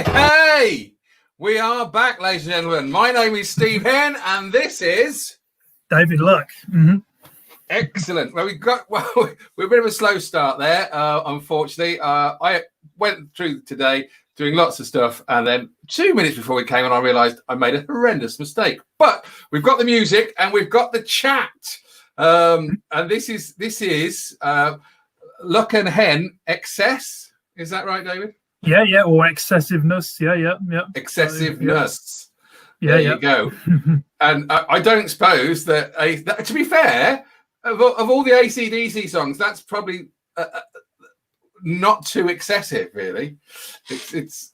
Hey! We are back, ladies and gentlemen. My name is Steve Henn, and this is David Luck. Mm-hmm. Excellent. Well, we're a bit of a slow start there, unfortunately. I went through today doing lots of stuff, and then 2 minutes before we came on, I realised I made a horrendous mistake. But we've got the music and we've got the chat, and this is Luck and Hen Excess. Is that right, David? Yeah, or excessiveness. Yeah. Excessiveness. Yeah, there you go. And I don't suppose that, to be fair, of all the AC/DC songs, that's probably not too excessive, really. It's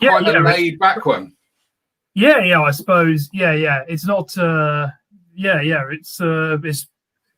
quite a laid back one. Yeah, I suppose. Yeah. It's not.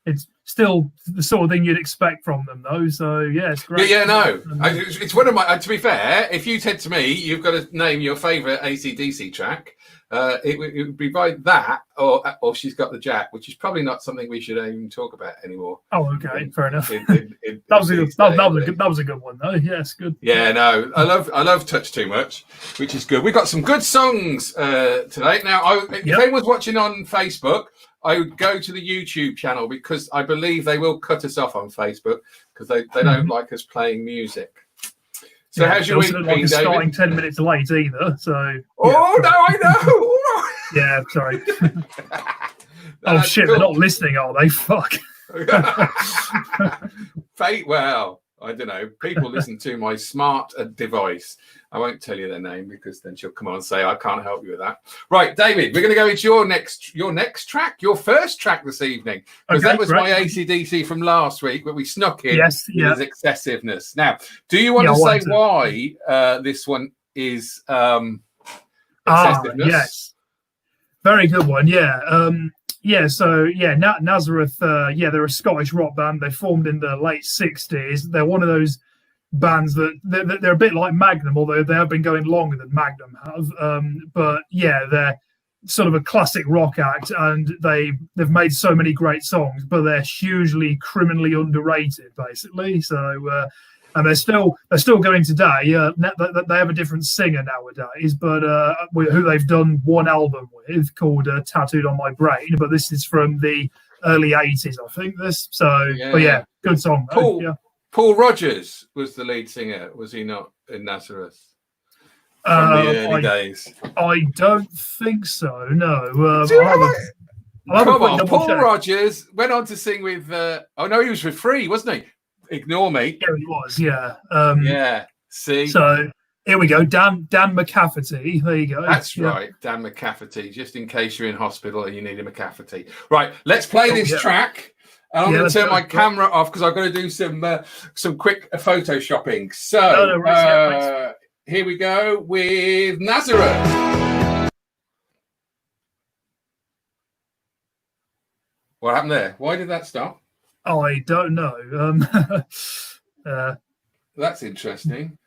It's still the sort of thing you'd expect from them, though. So yeah, it's great. Yeah, no. It's one of my. To be fair, if you said to me, you've got to name your favourite AC/DC track, it would be by that or She's Got the Jack, which is probably not something we should even talk about anymore. Oh, okay, fair enough. That was a good one, though. Yes, good. Yeah, no, I love Touch Too Much, which is good. We've got some good songs today. Now, if anyone's watching on Facebook, I would go to the YouTube channel because I believe they will cut us off on Facebook because they don't like us playing music. So how's your week been, David? Starting 10 minutes late either. So no, I know. Yeah, sorry. Oh shit, cool. They're not listening, are they? Fuck. Well, I don't know. People listen to my smart device. I won't tell you their name because then she'll come on and say I can't help you with that. Right, David, we're going to go into your next track, your first track this evening, because that was my AC/DC from last week, but we snuck in his excessiveness. Now, do you want to say why this one is excessiveness? Yes, very good one. Nazareth. They're a Scottish rock band. They formed in the late '60s. They're one of those bands that they're a bit like Magnum, although they have been going longer than Magnum have. They're sort of a classic rock act, and they've made so many great songs, but they're hugely criminally underrated, basically. So. And they're still going today. They have a different singer nowadays, but who they've done one album with called "Tattooed on My Brain." But this is from the early '80s, I think. Good song. Paul Rodgers was the lead singer, was he not, in Nazareth from the early days? I don't think so. No. Come on, Paul Rodgers went on to sing with. He was with Free, wasn't he? Ignore me. Yeah, he was. Yeah. See. So here we go. Dan McCafferty. There you go. That's right, Dan McCafferty. Just in case you're in hospital and you need a McCafferty. Right. Let's play this track. And I'm going to turn my camera off because I've got to do some quick photoshopping. So here we go with Nazareth. What happened there? Why did that stop? I don't know. That's interesting.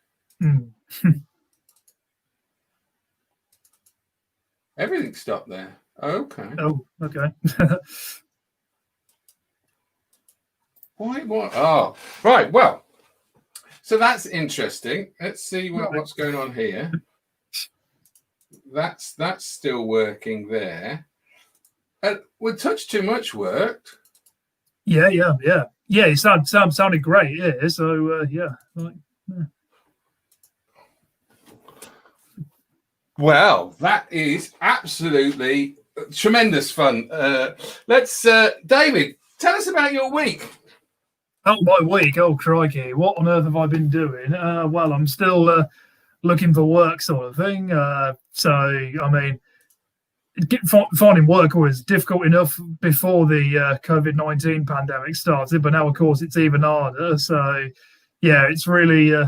Everything stopped there. Okay. Oh, okay. Why? What? Oh, right. Well, so that's interesting. Let's see what's going on here. That's still working there. Well, Touch Too Much worked. Yeah. It sounded great. Yeah. So Well, that is absolutely tremendous fun. Let's, David, tell us about your week. Oh, my week. Oh, crikey. What on earth have I been doing? Well, I'm still looking for work, sort of thing. Finding work was difficult enough before the COVID-19 pandemic started, but now, of course, it's even harder. So, yeah, it's really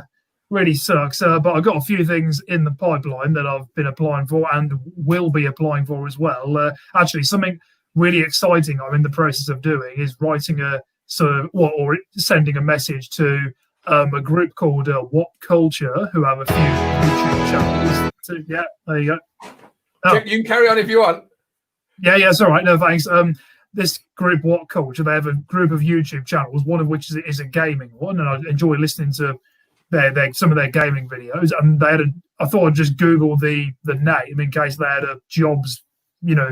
sucks. But I've got a few things in the pipeline that I've been applying for and will be applying for as well. Actually, something really exciting I'm in the process of doing is writing or sending a message to a group called What Culture, who have a few YouTube channels. So, yeah, there you go. Oh. You can carry on if you want. Yeah, it's all right. No, thanks. This group, What Culture, they have a group of YouTube channels, one of which is a gaming one, and I enjoy listening to some of their gaming videos. And they had I thought I'd just Google the name in case they had a jobs,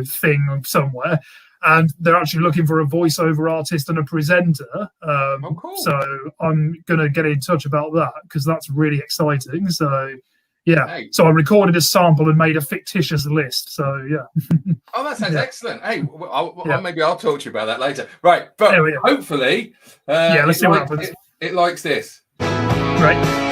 thing somewhere. And they're actually looking for a voiceover artist and a presenter. Cool. So I'm going to get in touch about that because that's really exciting. So, yeah. Hey. So I recorded a sample and made a fictitious list. So, yeah. Oh, that sounds excellent. Hey, maybe I'll talk to you about that later. Right. But hopefully, let's see what happens. It likes this. Right.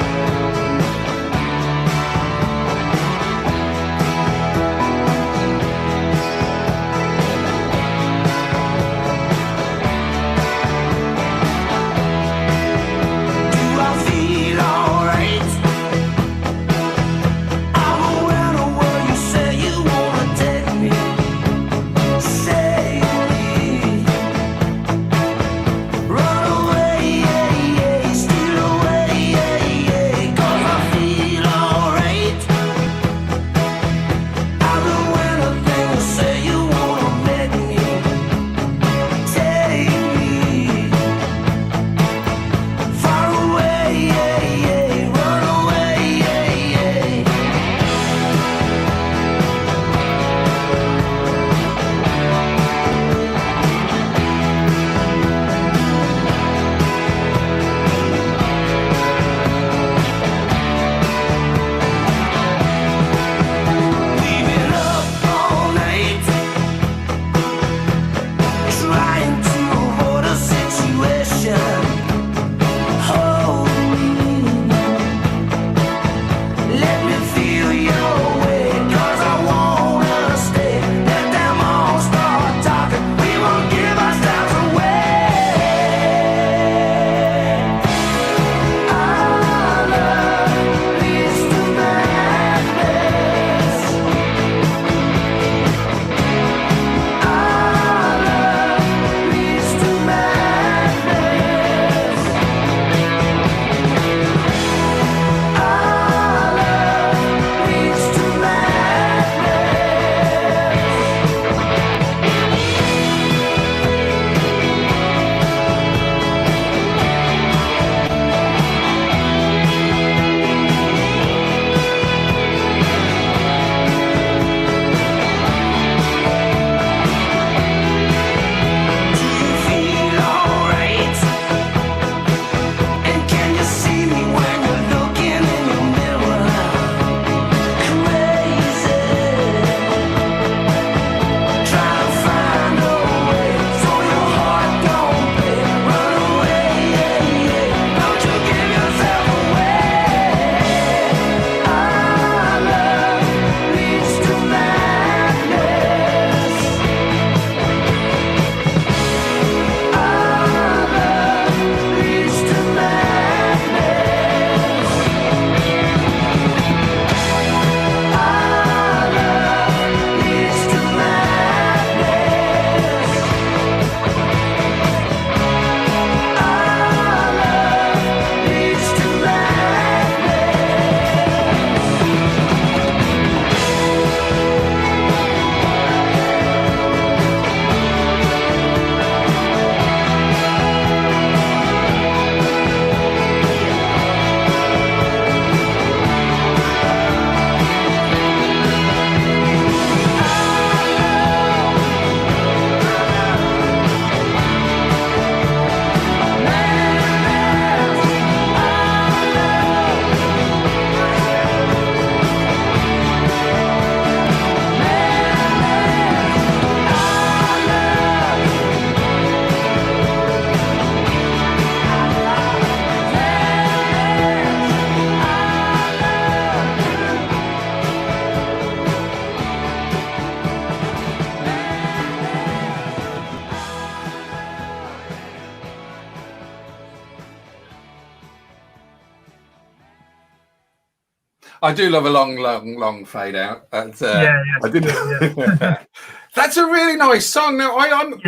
I do love a long fade out. I did. Yeah. That's a really nice song. Now I'm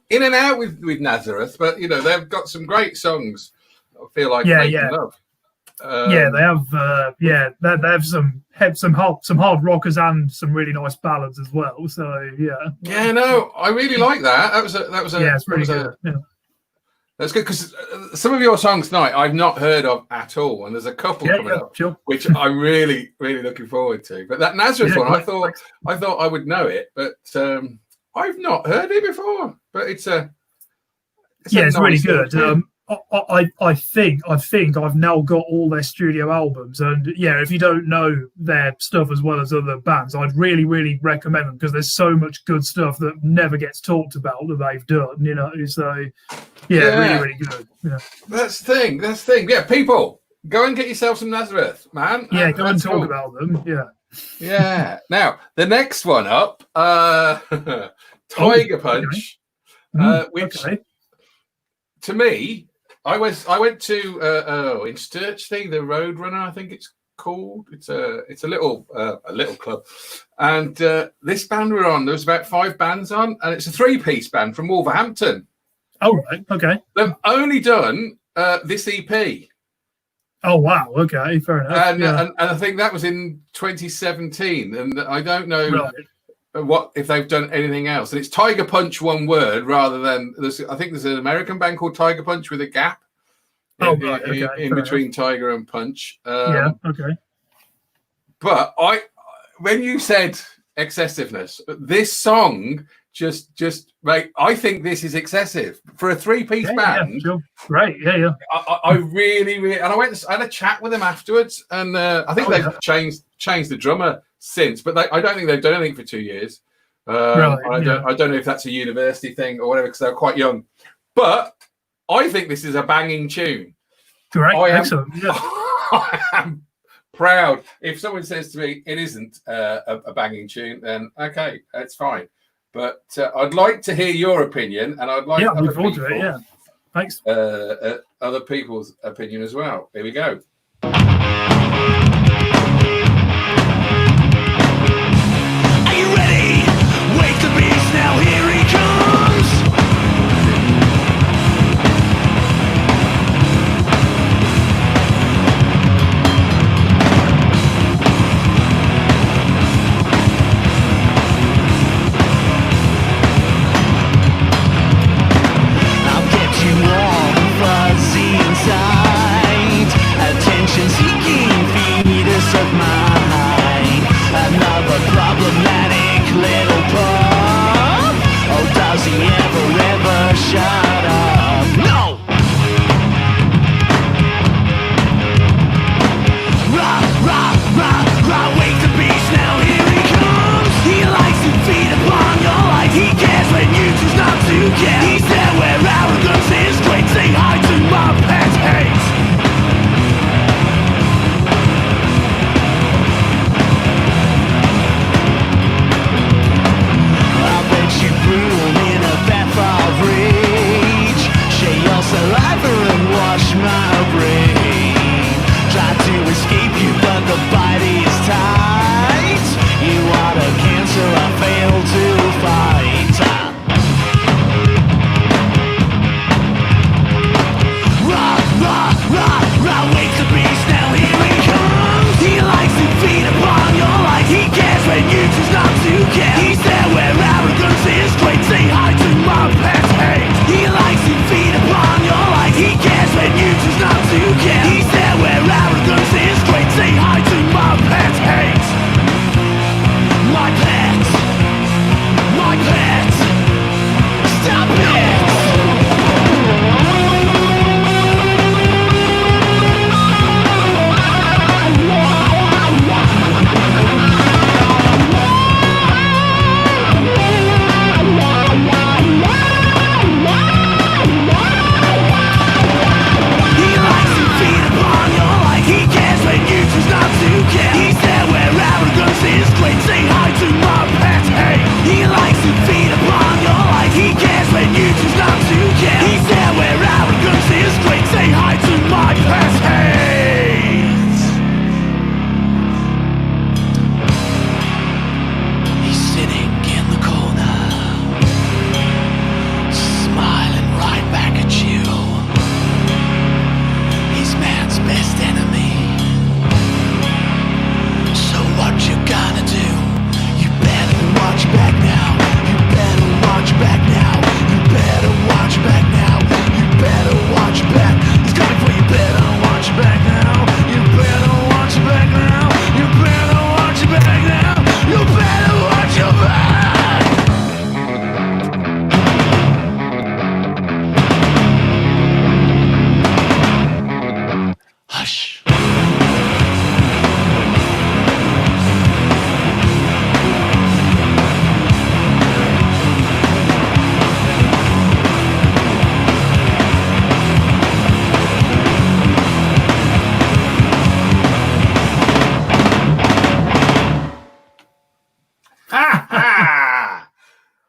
in and out with Nazareth, but they've got some great songs. I feel like making love. They have some hard rockers and some really nice ballads as well. So I really like that. That was a it's pretty good. That's good because some of your songs tonight I've not heard of at all, and there's a couple coming up, sure. which I'm really, really looking forward to. But that Nazareth one, great, I thought I would know it, but I've not heard it before. But it's nice, really good. I think I've now got all their studio albums, and if you don't know their stuff as well as other bands, I'd really recommend them because there's so much good stuff that never gets talked about that they've done. So really good. Yeah. That's the thing. Yeah, people, go and get yourself some Nazareth, man. Yeah, go and talk about them. Yeah. Yeah. Now the next one up, Tiger Punch, which to me. I went to in Sturchley, the Roadrunner, I think it's called. It's a little club, and this band were on. There was about 5 bands on, and it's a 3-piece band from Wolverhampton. Oh right, okay. They've only done this EP. Oh wow, okay, fair enough. And I think that was in 2017, and I don't know. Right. What if they've done anything else? And it's Tiger Punch, one word, rather than I think there's an American band called Tiger Punch with a gap in between Tiger and Punch. Okay. But when you said excessiveness, this song just like I think this is excessive for a 3-piece band. Yeah, sure. Right, yeah. I really, and I had a chat with them afterwards, and I think they've changed the drummer since, but I don't think they've done anything for 2 years. I don't know if that's a university thing or whatever because they're quite young. But I think this is a banging tune. Great, excellent. Yeah. I am proud. If someone says to me it isn't a banging tune, then okay, that's fine. But I'd like to hear your opinion, and I'd like look forward to it. Yeah, thanks. Other people's opinion as well. Here we go. Now here he comes. I'll get you all fuzzy inside.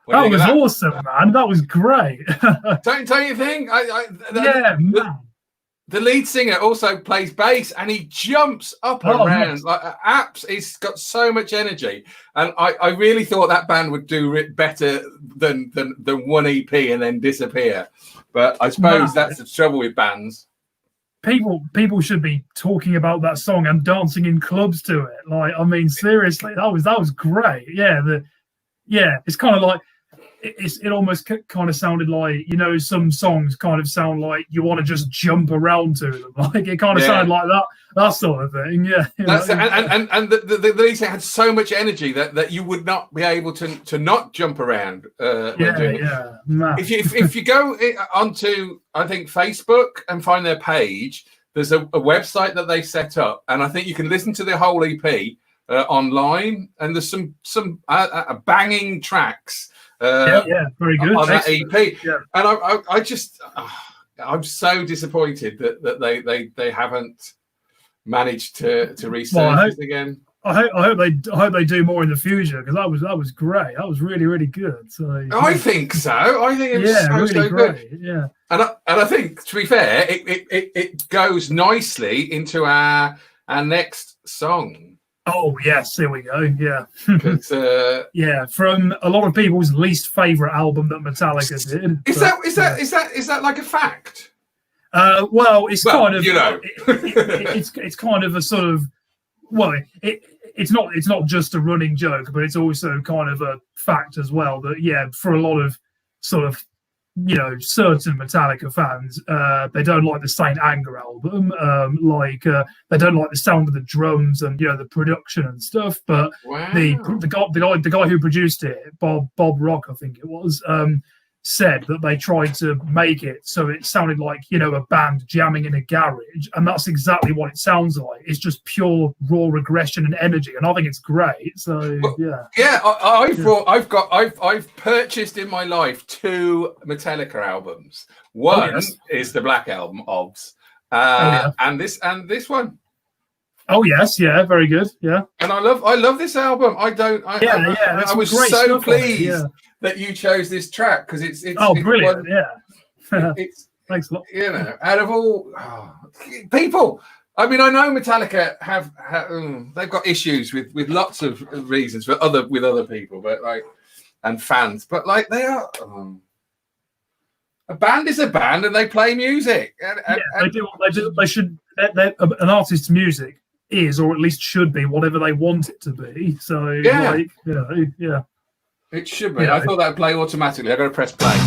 What do That you was think of awesome, man. That was great. that? Don't you think? Yeah, man. The lead singer also plays bass, and he jumps up and Oh, around yes. like apps. He's got so much energy, and I really thought that band would do it better than one EP and then disappear. But I suppose No. that's the trouble with bands. People should be talking about that song and dancing in clubs to it. Like, I mean, seriously, that was great. Yeah, it's kind of like it almost kind of sounded like, you know, some songs kind of sound like you want to just jump around to them. Like, it kind of sounded like that sort of thing. Yeah, That's and the lead singer had so much energy that you would not be able to not jump around when doing it. Man. If you go onto, I think, Facebook and find their page, there's a website that they set up, and I think you can listen to the whole EP online, and there's some banging tracks. Very good on that EP. Yeah. And I just I'm so disappointed that they haven't managed to resurface again. I hope they do more in the future, because that was great. That was really, really good. So I think so. I think it was so great. good. Yeah. And I think, to be fair, it goes nicely into our next song. Oh yes, here we go. Yeah. Yeah, from a lot of people's least favorite album that Metallica did. Is that like a fact? Well, it's kind of, you know, it's kind of a sort of, well, it's not just a running joke, but it's also kind of a fact as well that, for a lot of sort of, you know, certain Metallica fans, they don't like the Saint Anger album. They don't like the sound of the drums and, you know, the production and stuff. But the guy who produced it, Bob Rock, I think it was, said that they tried to make it so it sounded like, you know, a band jamming in a garage, and that's exactly what it sounds like. It's just pure raw aggression and energy, and I think it's great. So I've purchased in my life 2 Metallica albums. One is the Black Album, OBS, and this one. Oh yes, very good. Yeah, and I love this album. I was so pleased that you chose this track, because it's brilliant. It's thanks a lot. You know, out of all people, I mean, I know Metallica have they've got issues with lots of reasons with other people, but and fans, but they are. A band is a band, and they play music. They do. They should. An artist's music is, or at least should be, whatever they want it to be. So it should be. I thought that would play automatically. I got to press play.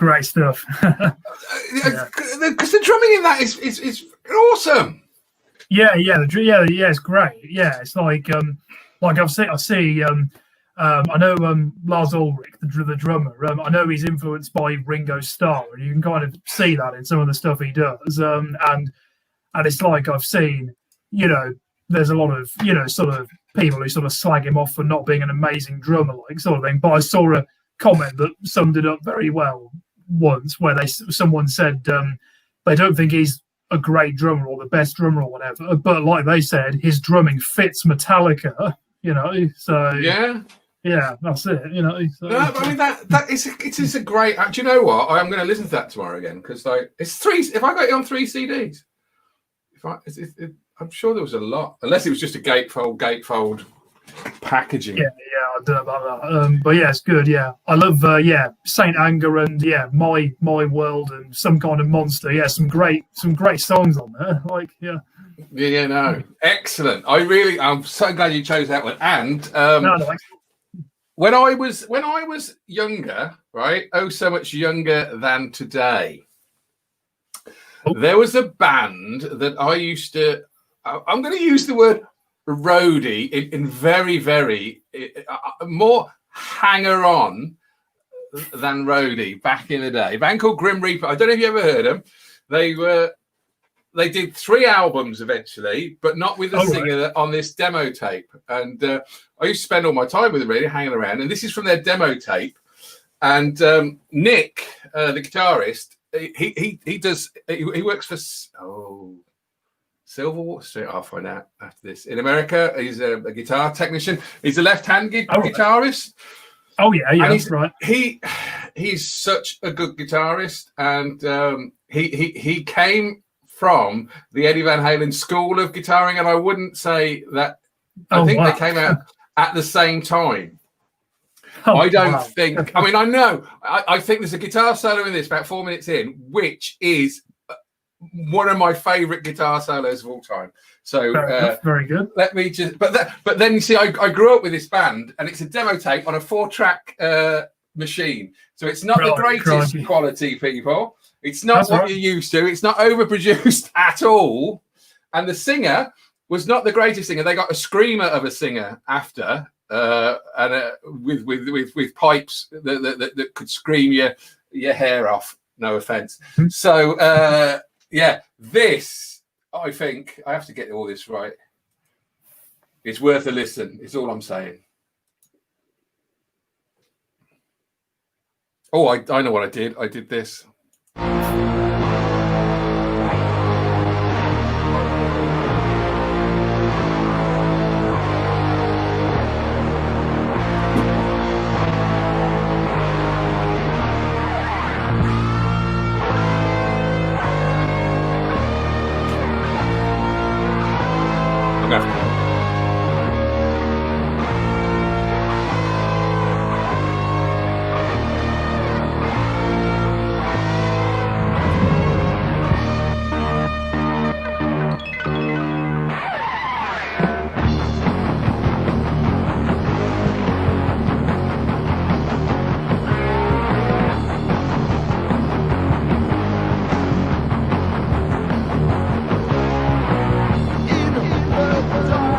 Great stuff. Because the drumming in that is awesome. Yeah, it's great. Yeah, it's like I see. I know Lars Ulrich, the drummer. I know he's influenced by Ringo Starr, and you can kind of see that in some of the stuff he does. And it's like I've seen, there's a lot of sort of people who sort of slag him off for not being an amazing drummer, like sort of thing. But I saw a comment that summed it up very well once, where someone said they don't think he's a great drummer or the best drummer or whatever, but like they said, his drumming fits Metallica. So yeah, that's it. So, no, I mean it is a great. Do you know what? I'm going to listen to that tomorrow again because it's 3. If I got it on 3 CDs, I'm sure there was a lot, unless it was just a gatefold packaging. Yeah, I don't know about that. But yeah, it's good. Yeah, I love Saint Anger and My World and Some Kind of Monster. Yeah, some great songs on there. No, excellent. I'm so glad you chose that one. And when I was younger, right? Oh, so much younger than today. Oh. There was a band that I used to. I'm going to use the word roadie in very, very more hanger-on than roadie back in the day. A band called Grim Reaper. I don't know if you ever heard them. They did 3 albums eventually, but not with the singer on this demo tape. And I used to spend all my time with them, really, hanging around. And this is from their demo tape. And Nick, the guitarist, he works for Silverwater Street. I'll find out after this. In America, he's a guitar technician. He's a left-handed guitarist. Oh yeah, that's right. He's such a good guitarist, and he came from the Eddie Van Halen school of guitaring, and I wouldn't say that. I think they came out at the same time. I don't think. I mean, I know. I think there's a guitar solo in this about 4 minutes in, which is one of my favorite guitar solos of all time. So very good. Let me just. But then you see, I grew up with this band, and it's a demo tape on a 4-track machine. So it's not the greatest quality, people. It's not what you're used to. It's not overproduced at all. And the singer was not the greatest singer. They got a screamer of a singer after, and with pipes that could scream your hair off. No offense. So this, I think I have to get all this right. It's worth a listen. It's all I'm saying. Oh, I know what I did. I did this. In the dark.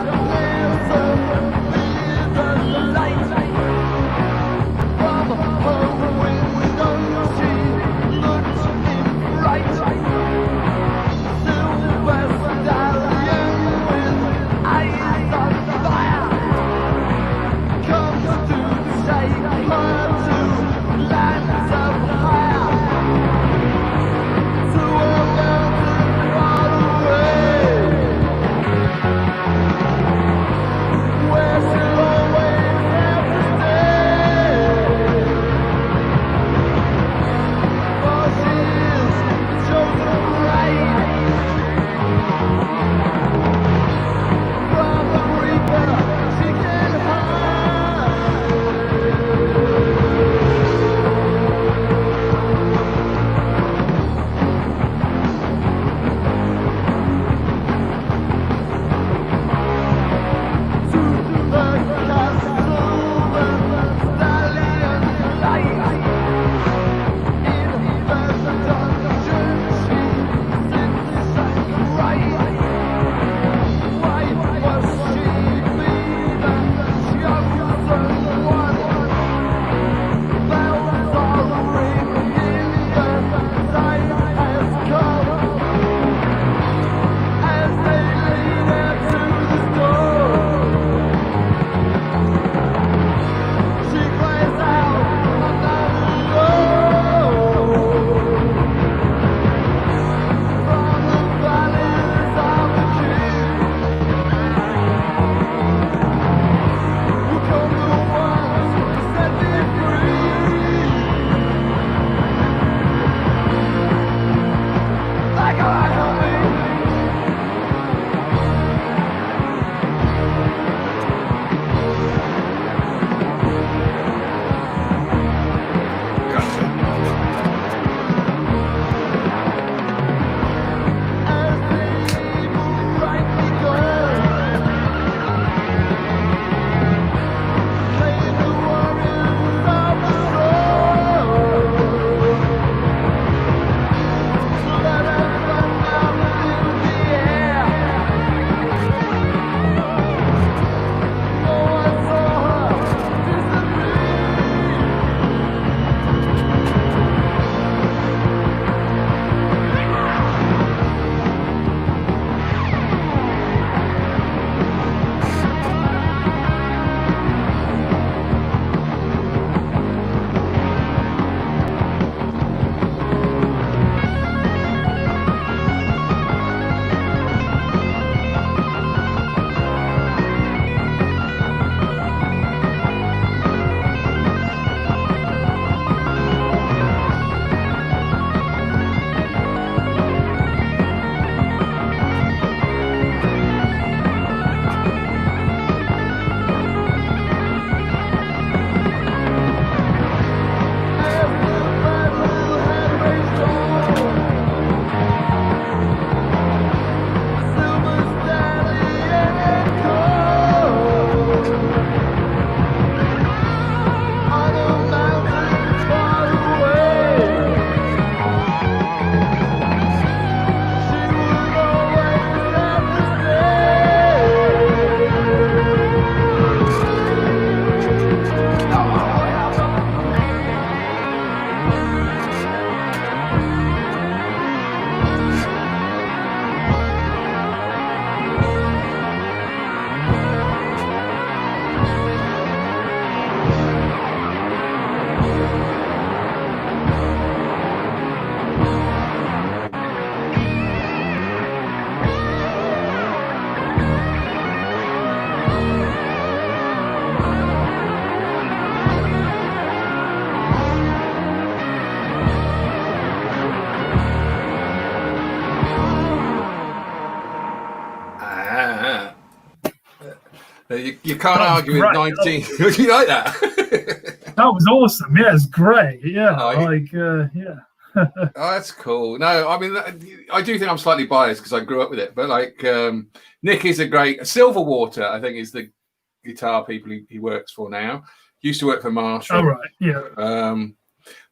You can't argue with 19. You like that? That was awesome. Yeah, it's great. Yeah, yeah. Oh, that's cool. No, I mean, I do think I'm slightly biased because I grew up with it. But like, Nick is a great Silverwater. I think is the guitar people he works for now. He used to work for Marshall. Oh right, yeah.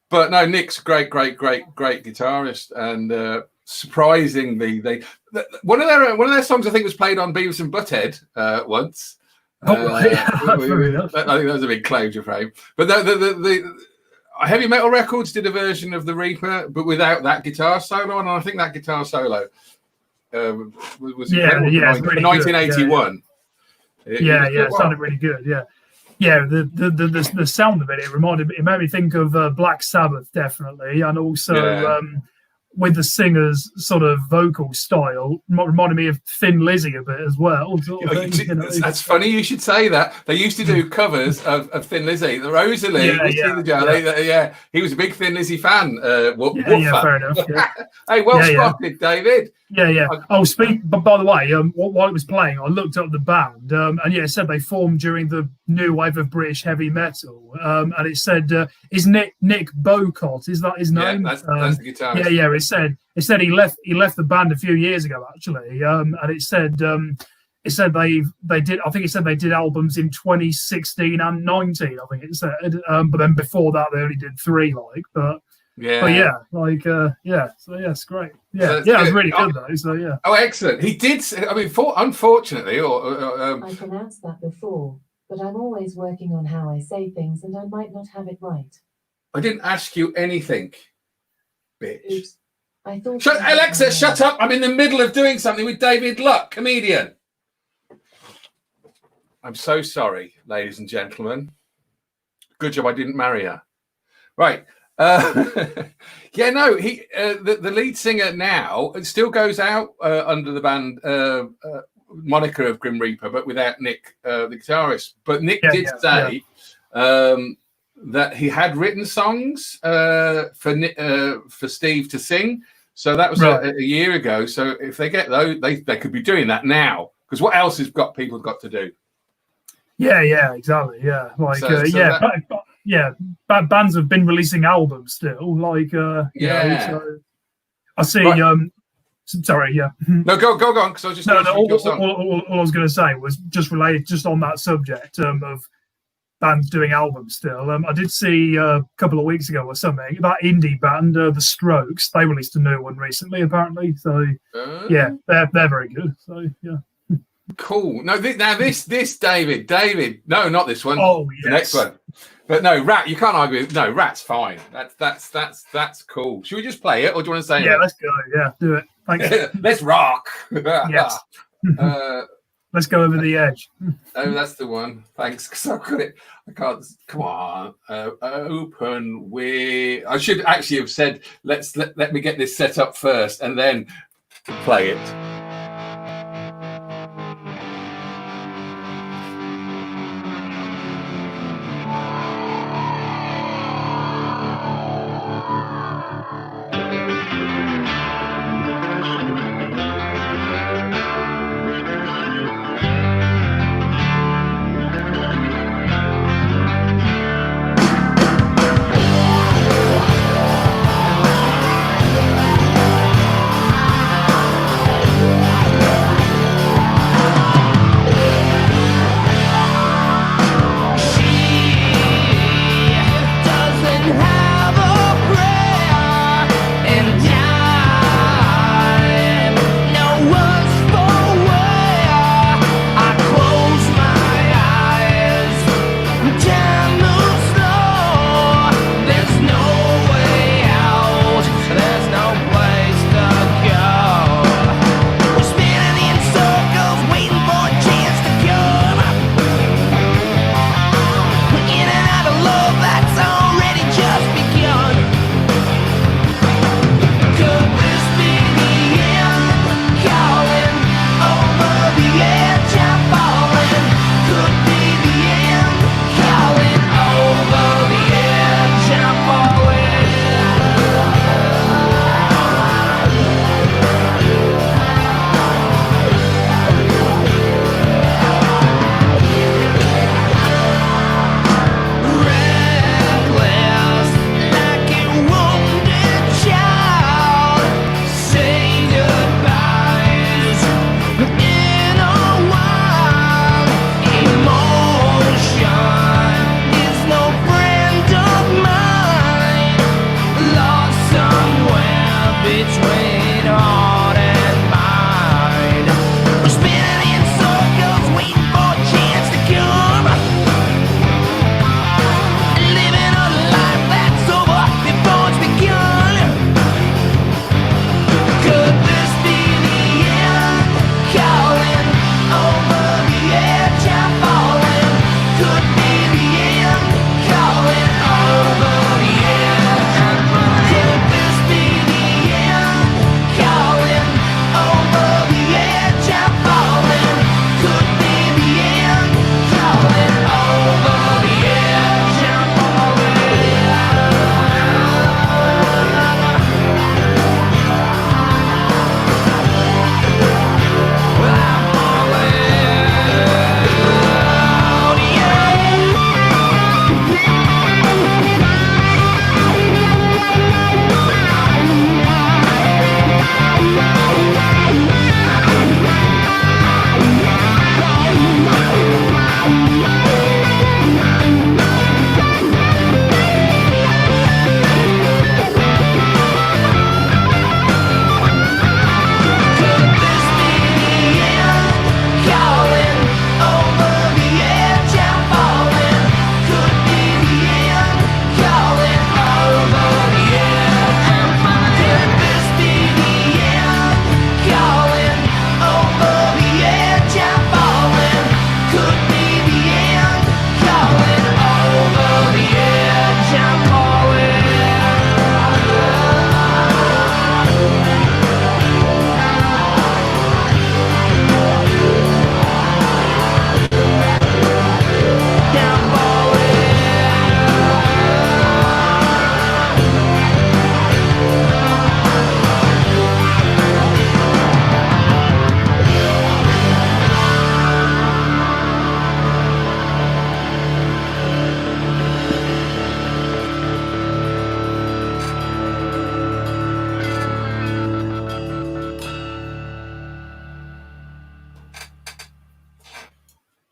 But no, Nick's a great guitarist, and surprisingly, one of their songs I think was played on Beavis and Butthead once. Right. I think that was a big closure frame. But the Heavy Metal Records did a version of the Reaper, but without that guitar solo, and I think that guitar solo was incredible for 1981. It sounded really good. Yeah, the sound of it made me think of Black Sabbath definitely, and also with the singer's sort of vocal style, reminded me of Thin Lizzy a bit as well. That's funny you should say that. They used to do covers of Thin Lizzy. The Rosalie, he was a big Thin Lizzy fan. Fair enough. Yeah. Hey, spotted, David. Yeah. But by the way, while it was playing, I looked up the band, and it said they formed during the new wave of British heavy metal, and it said, "Is Nick Bocott? Is that his name?" Yeah, that's the guitarist. Yeah. It said he left the band a few years ago actually, and it said they did. I think it said they did albums in 2016 and 19. I think it said, but then before that they only did 3. So it's great. It was really good though. So yeah. Oh, excellent. He did. I mean, unfortunately, I pronounced that before, but I'm always working on how I say things, and I might not have it right. I didn't ask you anything, bitch. Oops. I thought. Alexa, shut up! I'm in the middle of doing something with David Luck, comedian. I'm so sorry, ladies and gentlemen. Good job I didn't marry her. Right. The lead singer now still goes out under the band moniker of Grim Reaper, but without Nick, the guitarist. But Nick did say that he had written songs for Steve to sing. So that was a year ago. So if they get those, they could be doing that now. Because what else has people got to do? Yeah, exactly. Yeah, bands have been releasing albums still. So I see. Sorry, yeah. No, go on. Because I was just all I was going to say was just related, just on that subject of bands doing albums still. I did see a couple of weeks ago or something that indie band, The Strokes. They released a new one recently, apparently. So they're very good. So yeah. Cool. No, this David. No, not this one. Oh, yes. The next one. But no, Rat. You can't argue. No, Rat's fine. That's cool. Should we just play it, or do you want to say? Yeah, let's go. Yeah, do it. Thanks. Let's rock. Yes. Let's go over the edge. Oh, that's the one. Thanks, because I've got it. I can't. Come on. Open with. I should actually have said, let me get this set up first, and then play it.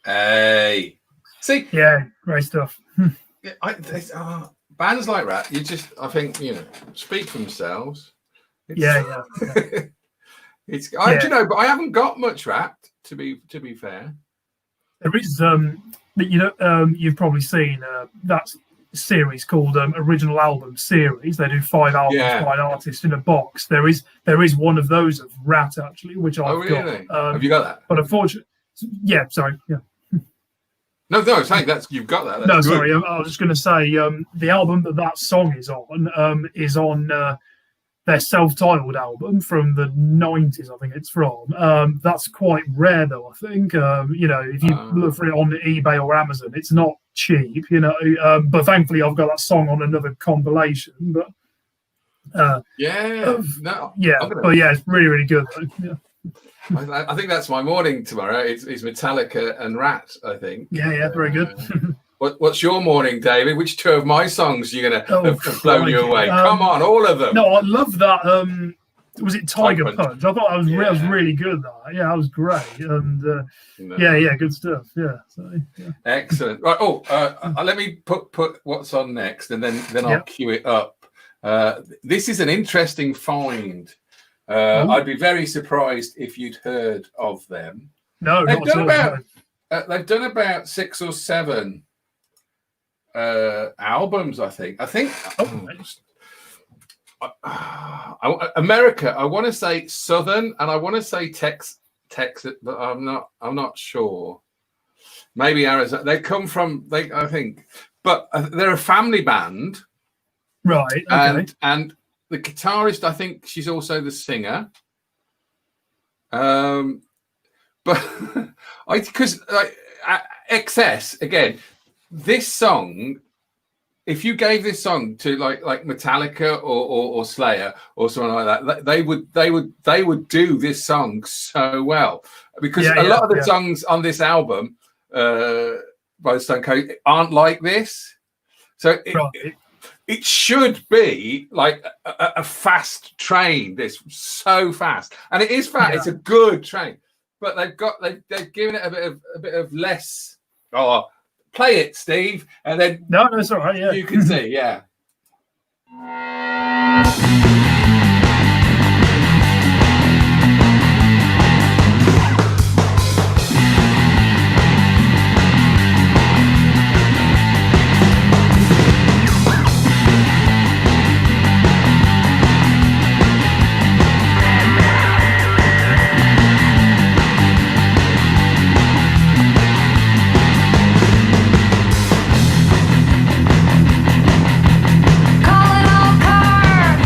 Hey, see, Yeah, great stuff. bands like Rat, I think, speak for themselves. Yeah. Do you know, but I haven't got much Rat, to be fair. There is you've probably seen that series called Original Album Series. They do 5 albums by an artist in a box. There is one of those of Rat actually, which I've really? got. Have you got that? But unfortunately, sorry. No, saying you've got that. That's good. Sorry. I was just going to say the album that song is on their self-titled album from the 90s. I think it's from. That's quite rare, though. I think if you look for it on eBay or Amazon, it's not cheap. But thankfully, I've got that song on another compilation. But but it's really, really good. Though. Yeah. I think that's my morning tomorrow. It's Metallica and Rat, I think. Yeah, very good. What's your morning, David? Which 2 of my songs are you going to have blown you away? Come on, all of them. No, I love that. Was it Tiger Punch? I thought that was really good. That that was great. And good stuff. Yeah, Excellent. Right. Let me put what's on next, and then I'll cue it up. This is an interesting find. I'd be very surprised if you'd heard of them. No, they've done about 6 or 7 albums. I think. America. I want to say Southern, and I want to say Texas, but I'm not sure. Maybe Arizona. They come from. I think, but they're a family band, right? Okay. And the guitarist, I think she's also the singer. But because XS again, this song. If you gave this song to like Metallica or Slayer or something like that, they would do this song so well, because a lot of the songs on this album by the Stone Cold aren't like this. So it should be like a fast train. This so fast, and it is fast. It's a good train, but they've given it a bit of less. Play it, Steve, and then no, it's all right. Yeah, you can see. Yeah. Calling all cars.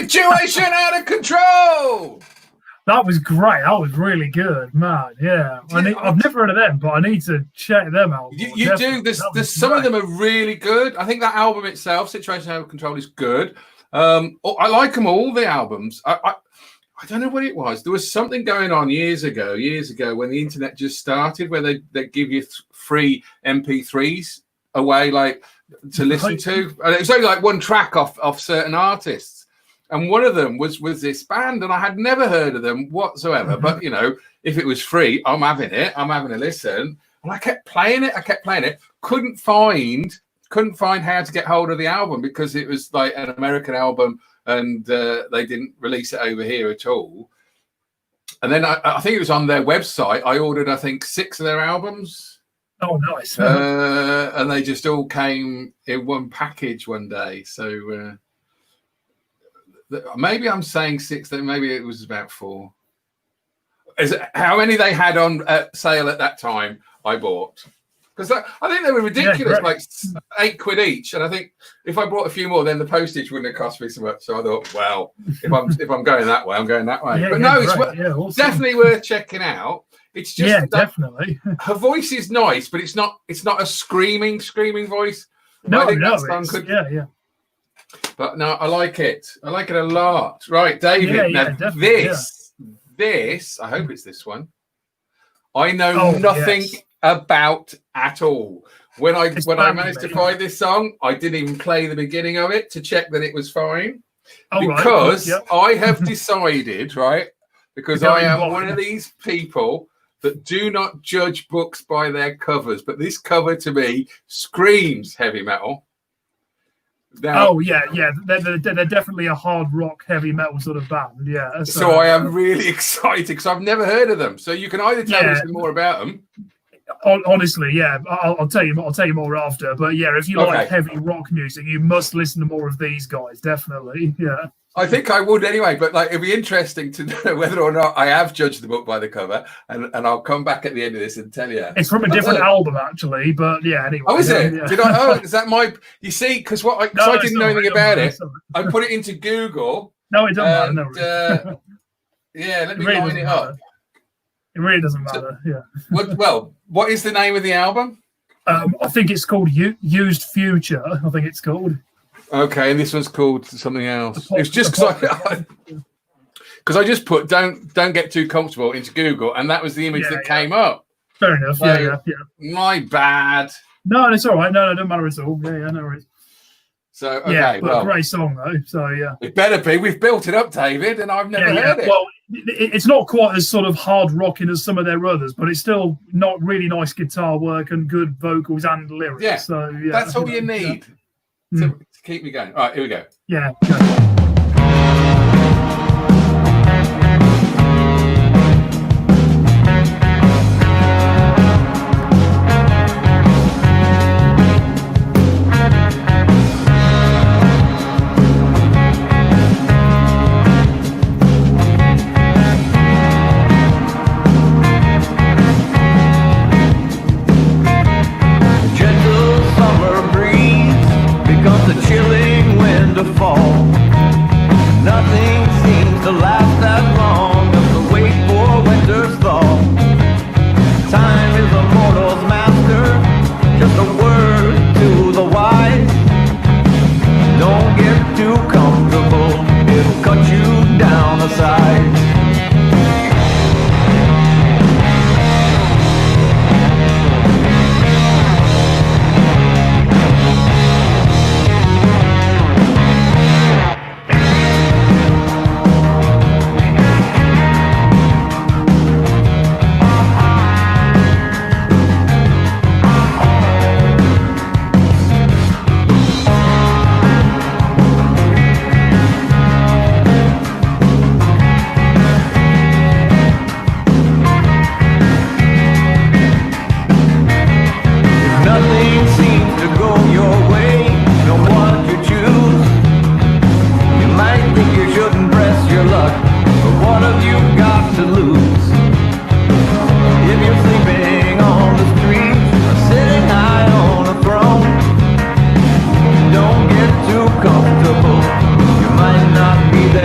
Situation out of control. That was great. That was really good, man. Yeah, I've never heard of them, but I need to check them out. You do. There's some of them are really good. I think that album itself, Situation Out of Control, is good. I like them all. The albums. I don't know what it was. There was something going on years ago when the internet just started, where they give you free MP3s away, like to listen to, and it was only like one track off certain artists. And one of them was this band, and I had never heard of them whatsoever. But you know, if it was free, I'm having it. I'm having a listen, and I kept playing it. Couldn't find how to get hold of the album because it was like an American album, and they didn't release it over here at all. And then I think it was on their website. I ordered, I think, 6 of their albums. Oh, nice. And they just all came in one package one day. So. Maybe I'm saying 6. Maybe it was about 4. How many they had on sale at that time? I bought because I think they were ridiculous, like £8 each. And I think if I bought a few more, then the postage wouldn't have cost me so much. So I thought, well, if I'm going that way, I'm going that way. But no, it's awesome. Definitely worth checking out. It's just definitely. Her voice is nice, but it's not a screaming voice. No, yeah. But no, I like it. I like it a lot. Right, David. This, I hope it's this one. I know nothing about at all. When I managed to find this song, I didn't even play the beginning of it to check that it was fine. Because I have decided, right? Because I am one of these people that do not judge books by their covers, but this cover to me screams heavy metal. Now, they're definitely a hard rock, heavy metal sort of band. Yeah. So I am really excited because I've never heard of them. So you can either tell me some more about them. Honestly, yeah, I'll tell you more after. But yeah, if you like heavy rock music, you must listen to more of these guys. Definitely, yeah. I think I would anyway, but like it'd be interesting to know whether or not I have judged the book by the cover, and I'll come back at the end of this and tell you. It's from a different album, actually, but yeah. Anyway. Oh, is it? Yeah. Did I? Oh, is that my? You see, because I didn't know anything about it. I put it into Google. No, it doesn't matter. Yeah, let me line it up. It really doesn't matter. Yeah. What is the name of the album? I think it's called Used Future. I think it's called. Okay, and this one's called something else. It's just because I just put don't get too comfortable into Google, and that was the image that came up. Fair enough. So, yeah. My bad. No, it's all right. No, it don't matter at all. Yeah, no worries. So okay, but a great song though. So yeah, it better be. We've built it up, David, and I've never heard it. Well, it's not quite as sort of hard rocking as some of their others, but it's still not really nice guitar work and good vocals and lyrics. Yeah, so yeah, that's all you need to keep me going. All right, here we go. Yeah. Comfortable, you might not be there.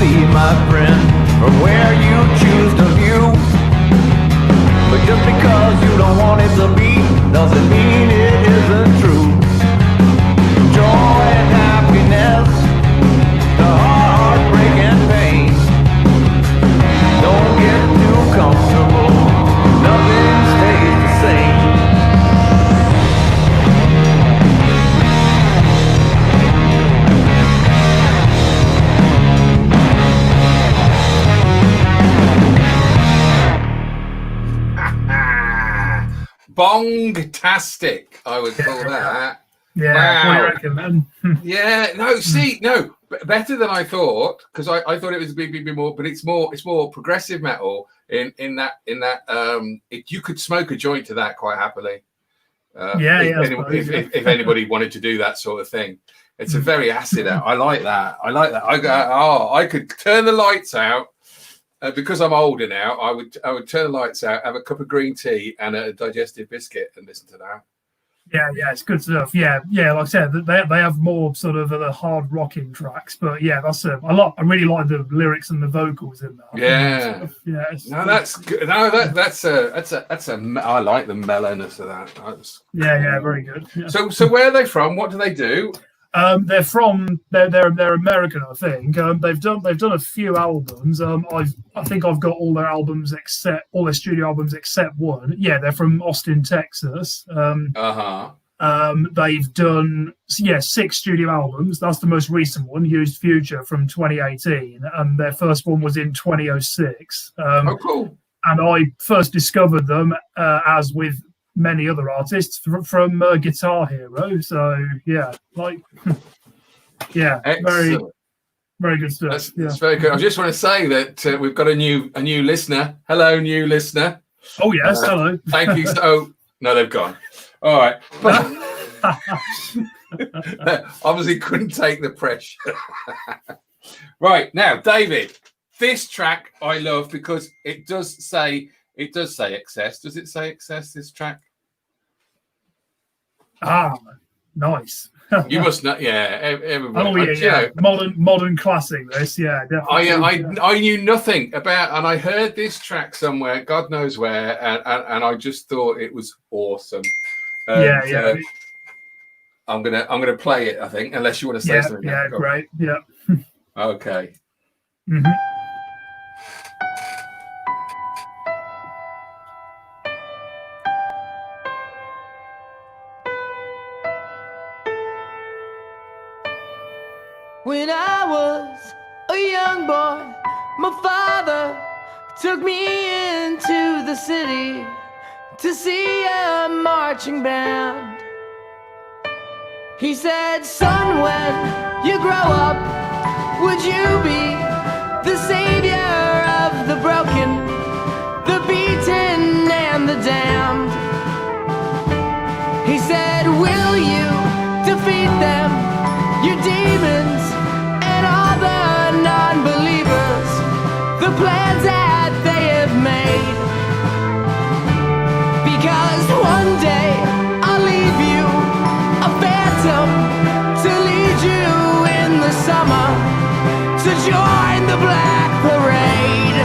see, my friend, from where you choose to view. But just because you don't want it to be doesn't mean it isn't true. Joy and happiness, the heartbreak and pain. Don't get too comfortable, nothing stays the same. Bong-tastic, I would call that. Yeah, Wow. what do you reckon, man? Yeah, no, see, no, better than I thought, because I thought it was a bit more, but it's more progressive metal in that you could smoke a joint to that quite happily. If anybody wanted to do that sort of thing, it's a very acid out. I like that. I could turn the lights out. Because I'm older now, I would turn the lights out, have a cup of green tea and a digestive biscuit, and listen to that. Yeah, it's good stuff. Yeah, like I said, they have more sort of the hard rocking tracks, but yeah, that's I really like the lyrics and the vocals in that. Yeah, no, that's good. No, that's a. I like the mellowness of that. Yeah, very good. Yeah. So where are they from? What do they do? They're American, I think. They've done a few albums. I think I've got all their albums except all their studio albums except one. Yeah, they're from Austin, Texas. They've done 6 studio albums. That's the most recent one, Used Future, from 2018, and their first one was in 2006. Oh, cool! And I first discovered them as with many other artists from Guitar Hero. So yeah, very, very good stuff. That's very good. I just want to say that we've got a new listener. Hello, new listener. Oh yes, hello. Thank you. So no, they've gone. All right. Obviously couldn't take the pressure. Right now, David, this track I love because it does say excess. Does it say excess, this track? Nice. You must know. Yeah, everybody. Modern classic. This, yeah, definitely. I knew nothing about, and I heard this track somewhere, God knows where, and I just thought it was awesome. Yeah. I'm gonna play it. I think, unless you want to say something. Yeah, great. Yeah. Okay. Mm-hmm. When I was a young boy, my father took me into the city to see a marching band. He said, son, when you grow up, would you be the savior of the broken, the beaten, and the damned? He said, will you defeat them, your demons, and all the non-believers, the plans that they have made? Because one day I'll leave you a phantom to lead you in the summer to join the Black Parade.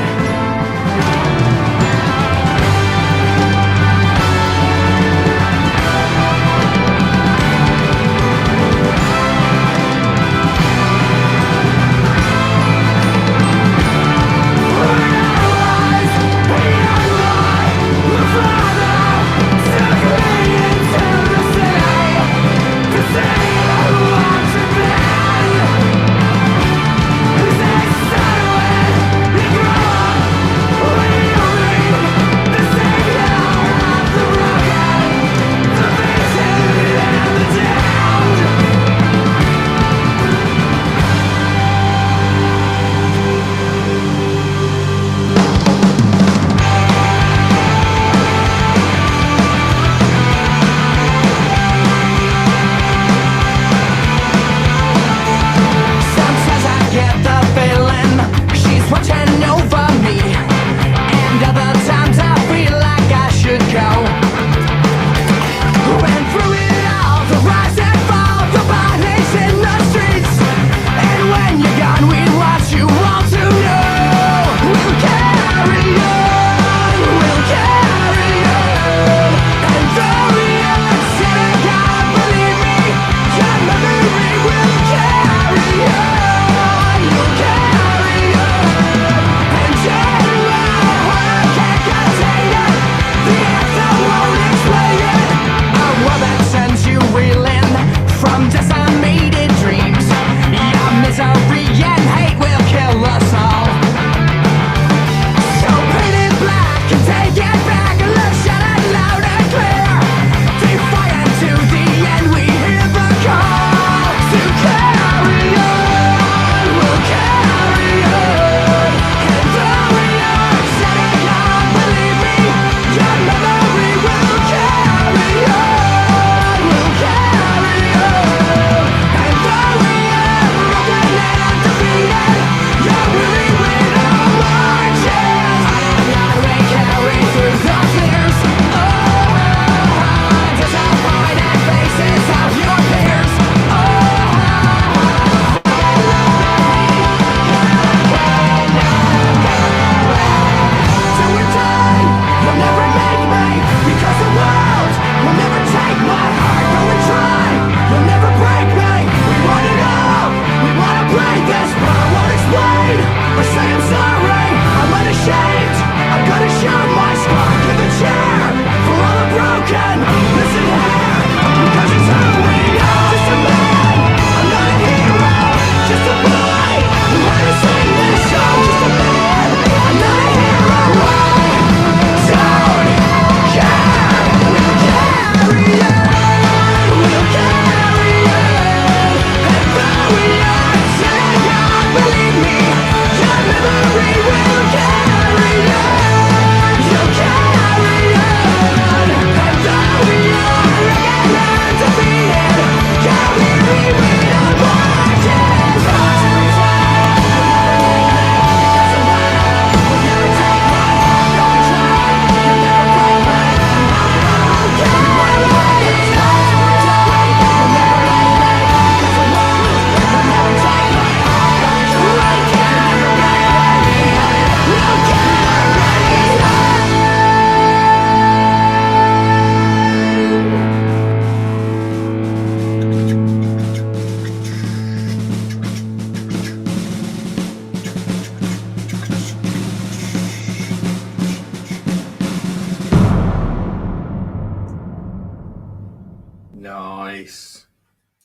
Nice.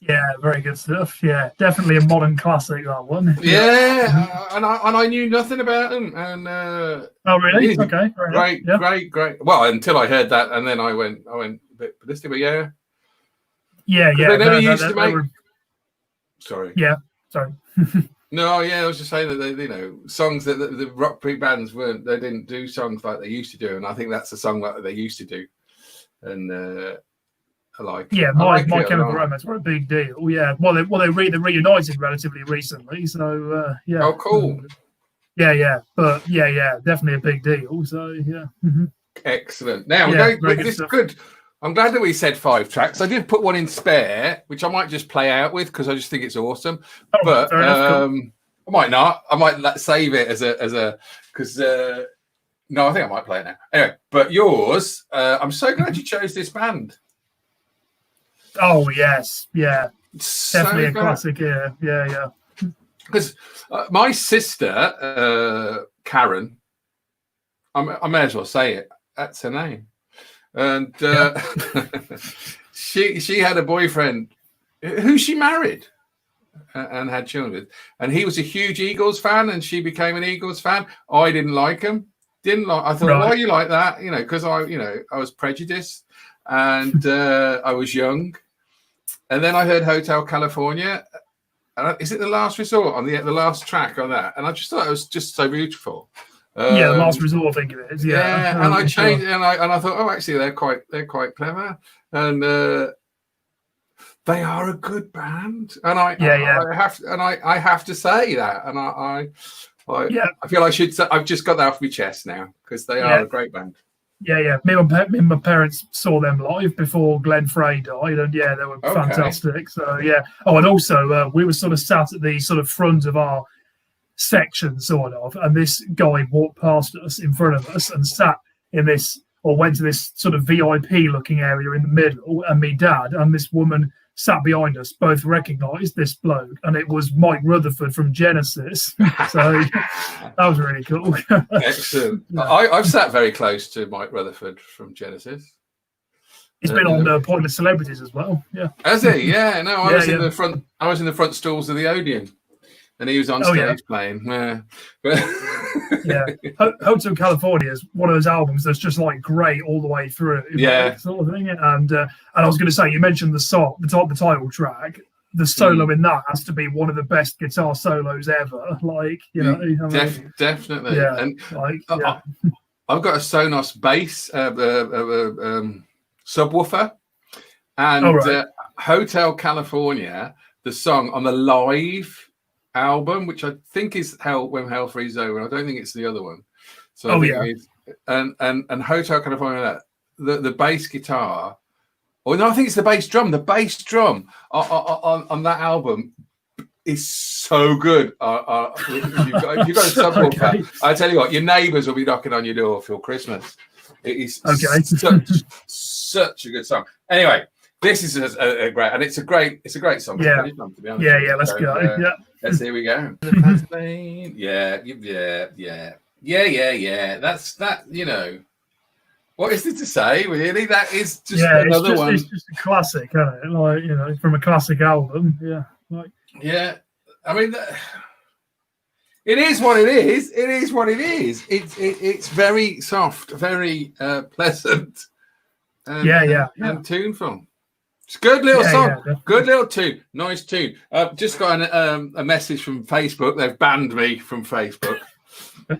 Yeah, very good stuff. Yeah, definitely a modern classic, that one. Yeah, and I knew nothing about them, and Oh, really? music, Okay. Fair enough. great, Yeah. great. Well, until I heard that, and then I went a bit ballistic, but yeah, Yeah. they never used to they make. were- Sorry. yeah. Sorry. No, yeah, I was just saying that they, songs that the rock bands weren't. They didn't do songs like they used to do, and I think that's a song that they used to do, and I like. Yeah, I My like it a Chemical lot. Romance were a big deal. Yeah. Well, they reunited relatively recently, so yeah. Oh, cool. Yeah. But yeah, definitely a big deal. So yeah. Mhm. Excellent. Now Yeah, we're very going. good This is stuff. good. I'm glad that we said 5 tracks. I did put one in spare, which I might just play out with because I just think it's awesome. Oh, But fair enough, cool. I might not. I might save it as a because no, I think I might play it now. Anyway, but yours. I'm so glad you chose this band. Oh yes, yeah, So definitely a glad. classic. Yeah. Because my sister, Karen, I may as well say it. That's her name. And she had a boyfriend who she married and had children with, and he was a huge Eagles fan, and she became an Eagles fan. I didn't like him. I thought, Right. why are you like that? Because I was prejudiced, and I was young. And then I heard Hotel California. And is it The Last Resort on the last track on that? And I just thought it was just so beautiful. Yeah, The Last Resort, I think it is. Yeah, and I sure. changed, and I thought, oh, actually, they're quite clever, and they are a good band. And I have to say that, and I feel I should say, I've just got that off my chest now because they are a great band. Yeah. Me and my parents saw them live before Glenn Frey died, and yeah, they were fantastic. So yeah. Oh, and also we were sort of sat at the sort of front of our section, sort of, and this guy walked past us in front of us and sat in this, or went to this sort of VIP looking area in the middle, and me dad and this woman sat behind us both recognized this bloke, and it was Mike Rutherford from Genesis. So that was really cool. Excellent. I've sat very close to Mike Rutherford from Genesis. He's been on Pointless Celebrities as well. Yeah. Has he? Yeah. No, I was in yeah. the front. I was in the front stalls of the Odeon, and he was on stage playing. Yeah. But Yeah. Hotel California is one of those albums that's just like great all the way through. Yeah. Sort of thing. And I was going to say, you mentioned the song, the title track. The solo in that has to be one of the best guitar solos ever. Like, definitely. Yeah. And Like, I've got a Sonos bass subwoofer, and Hotel California, the song on the live album, which I think is When Hell Freezes Over. I don't think it's the other one. So and Hotel California, the bass guitar. Oh no, I think it's the bass drum. The bass drum on that album is so good. If you've got a subwoofer, I tell you what, your neighbours will be knocking on your door for Christmas. It is such a good song. Anyway, this is a great, and it's a great song. Yeah. To be honest. Yeah. Let's go. Let's here we go. Yeah. That's that. What is it to say? Really, that is just another one. It's just a classic, isn't it? Like, from a classic album. Yeah. Yeah. I mean, it is what it is. It is what it is. It's very soft, very pleasant. And tuneful. It's a good little song. Good little tune. Nice tune. Just got a message from Facebook. They've banned me from Facebook.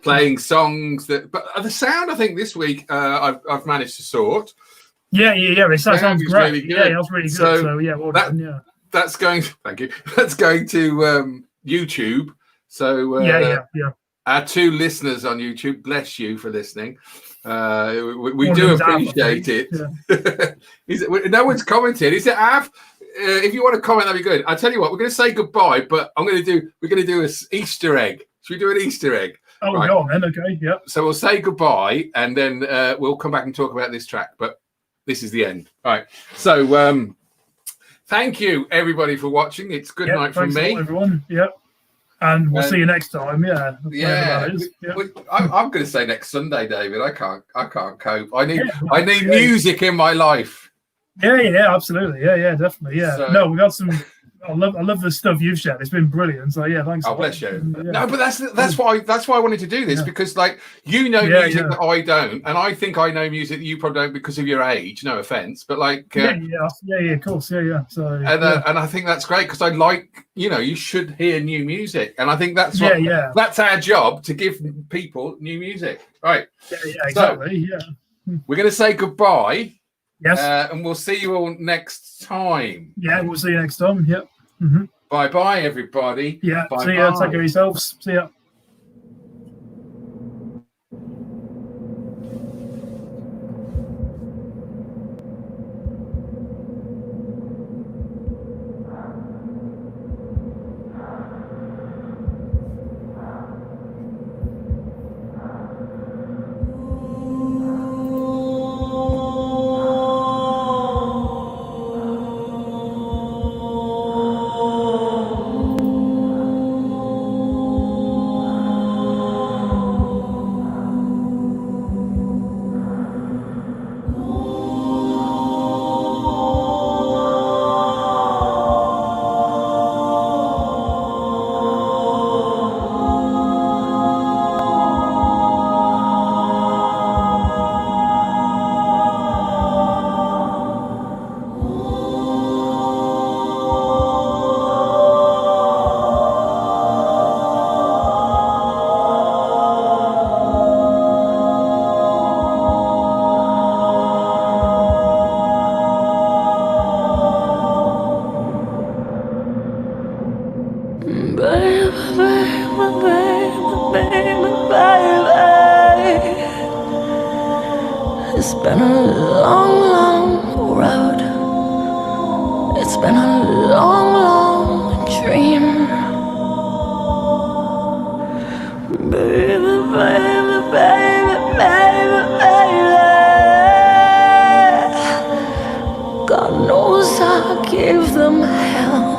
Playing songs but the sound, I think this week I've managed to sort. Yeah. It sounds great. Really good. Yeah, that's really good. So yeah, well done. Yeah. That's going. Thank you. That's going to YouTube. So our 2 listeners on YouTube, bless you for listening. We do appreciate it. Yeah. No one's commented. Is it Av? If you want to comment, that'd be good. I tell you what, we're going to say goodbye, but we're going to do an Easter egg. Should we do an Easter egg? Oh, right. Go on then. Okay. Yeah. So we'll say goodbye, and then we'll come back and talk about this track. But this is the end. All right. So thank you everybody for watching. It's good night from me, everyone. Yep. And we'll see you next time. Yeah. I'm going to say next Sunday, David. I can't cope. I need music in my life. Yeah, absolutely. Yeah, definitely. Yeah. So- No, we got some. I love the stuff you've shared. It's been brilliant. So yeah, thanks. Oh, bless you. Yeah. No, but that's why I wanted to do this, Yeah. because like music Yeah. that I don't, and I think I know music that you probably don't because of your age. No offense, but like Yeah, of course. Yeah. So and I think that's great, because I like, you should hear new music, and I think that's what that's our job, to give people new music. Right. Yeah, exactly. So, we're going to say goodbye. Yes. And we'll see you all next time. Yeah, we'll see you next time. Yep. Bye, everybody. Yeah. Bye, See ya. Take care of yourselves. See ya. It's been a long, long road. It's been a long, long dream. Baby, baby, baby, baby, baby. God knows I gave them hell.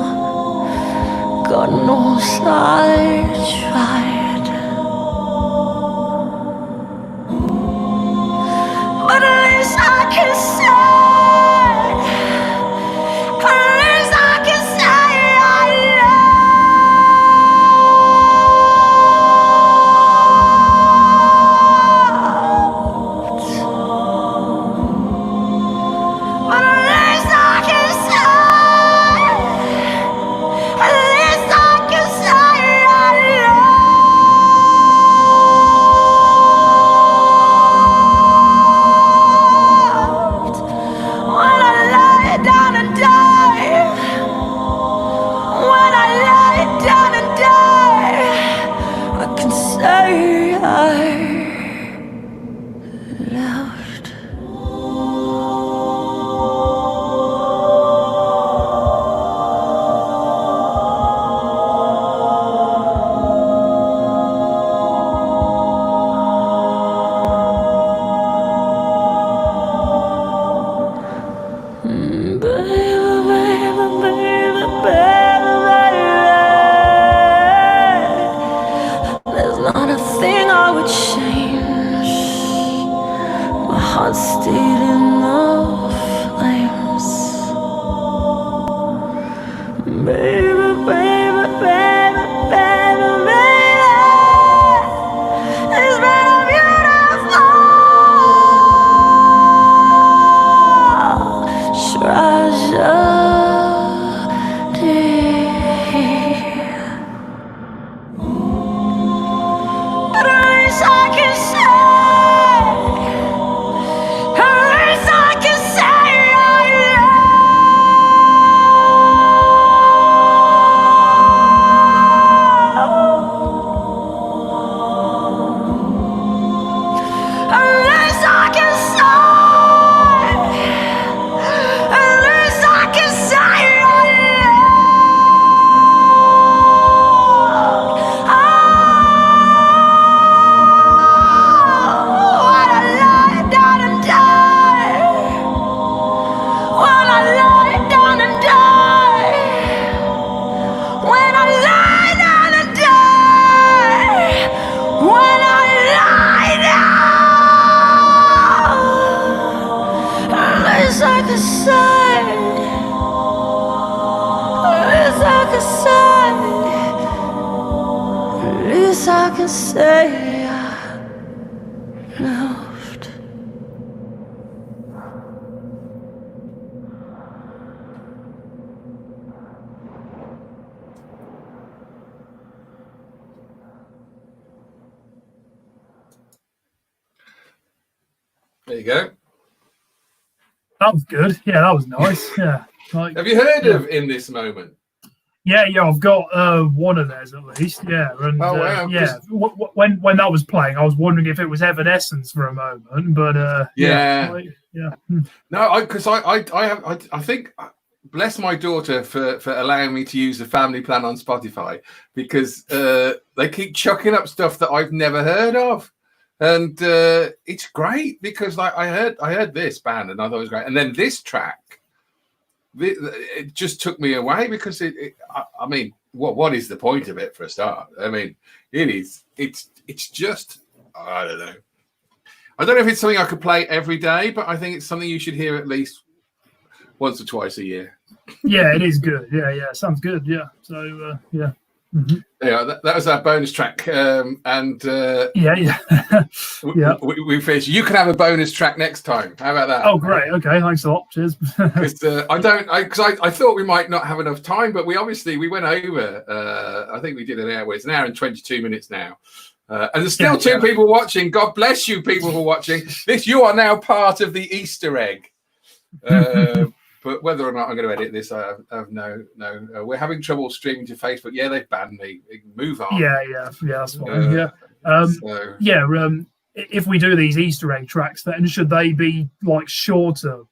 God knows I tried. But at least I can say, at least I can say I loved. But at least I can say, at least I can say I loved. When I lie down and die, when I lie down and die, I can say I loved. Baby, baby, baby, baby, baby. There's not a thing I would change. My heart stayed in the flames. Baby, baby, baby, baby, baby. It's been a beautiful tragedy. But at least I can say, at least I can say I I can say I loved. There you go. That was good. Yeah, that was nice. Yeah. Like, Have you heard of In This Moment? yeah, I've got one of theirs at least. Yeah, and Oh, wow, yeah, when that was playing, I was wondering if it was Evanescence for a moment, but Yeah. yeah. No, because I think, bless my daughter for allowing me to use the family plan on Spotify, because they keep chucking up stuff that I've never heard of, and it's great because like I heard this band and I thought it was great, and then this track, it just took me away because I mean, what is the point of it for a start? I mean, it's just, I don't know. I don't know if it's something I could play every day, but I think it's something you should hear at least once or twice a year. Yeah, it is good. Yeah, sounds good. Yeah, so yeah. Mm-hmm. Yeah, that was our bonus track, and yeah. we finished. You can have a bonus track next time. How about that? Oh, great. Okay, thanks a lot. Cheers. Because I thought we might not have enough time, but we went over. I think we did an hour. It's an hour and 22 minutes now, and there's still two people watching. God bless you, people who are watching this. You are now part of the Easter egg. But whether or not I'm going to edit this, I have no. We're having trouble streaming to Facebook. Yeah, they've banned me. Move on. Yeah, that's fine. If we do these Easter egg tracks, then should they be like shorter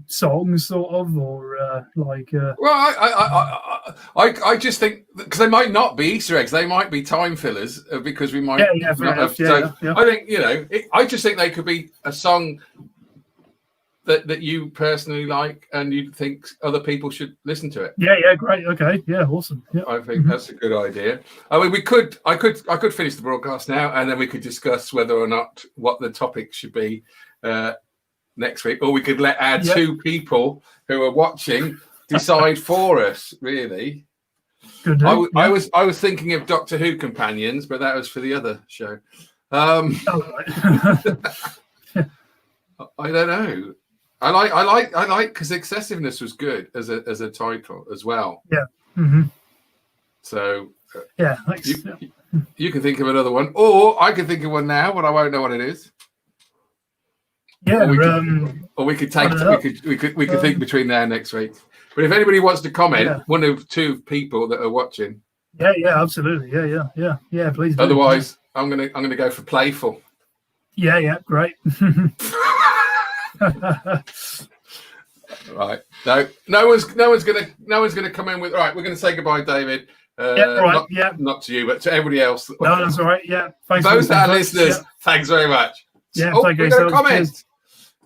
songs, sort of, or like? Well, I just think because they might not be Easter eggs, they might be time fillers because we might. Yeah, fair enough. Yeah. I think I just think they could be a song that you personally like and you think other people should listen to it. Yeah, great. Okay, yeah, awesome. Yeah. I think that's a good idea. I mean, I could finish the broadcast now and then we could discuss whether or not what the topic should be next week, or we could let our two people who are watching decide for us, really. Good. I was thinking of Doctor Who companions, but that was for the other show. I don't know. I like because Excessiveness was good as a title as well. Yeah. Mm-hmm. So yeah, thanks. You can think of another one, or I can think of one now, but I won't know what it is. Yeah. Or we could think between now and next week. But if anybody wants to comment, one of two people that are watching. Yeah, absolutely. Yeah. Please. Otherwise, I'm gonna go for Playful. Yeah, great. Right. No one's gonna come in with. All right, we're gonna say goodbye, David. Not to you, but to everybody else. No, that's all right. Yeah. Thanks. Those are our listeners. Yeah. Thanks very much. Yeah. We got a comment.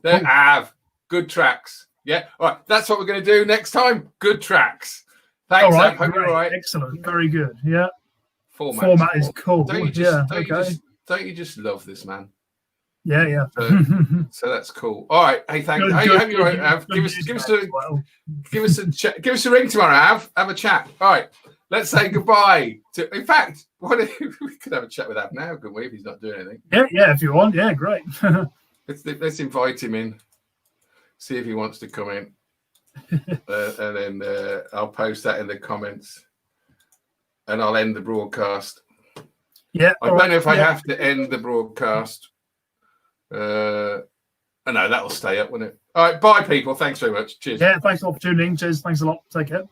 There have good tracks. Yeah. All right. That's what we're gonna do next time. Good tracks. Thanks. All right. Hope you're all right. Excellent. Very good. Yeah. Format is cool. Don't you just love this, man? Yeah. So that's cool. All right. Hey, thanks. I hope you're right, Av. Give us a ring tomorrow, Av. Have a chat. All right. Let's say goodbye. In fact, what if we could have a chat with Av now, couldn't we? If he's not doing anything. Yeah. If you want. Yeah. Great. let's invite him in. See if he wants to come in, and then I'll post that in the comments, and I'll end the broadcast. Yeah. I don't know if I have to end the broadcast. No, that'll stay up, won't it? All right, bye, people. Thanks very much. Cheers. Yeah, thanks a lot for tuning in. Cheers. Thanks a lot. Take care.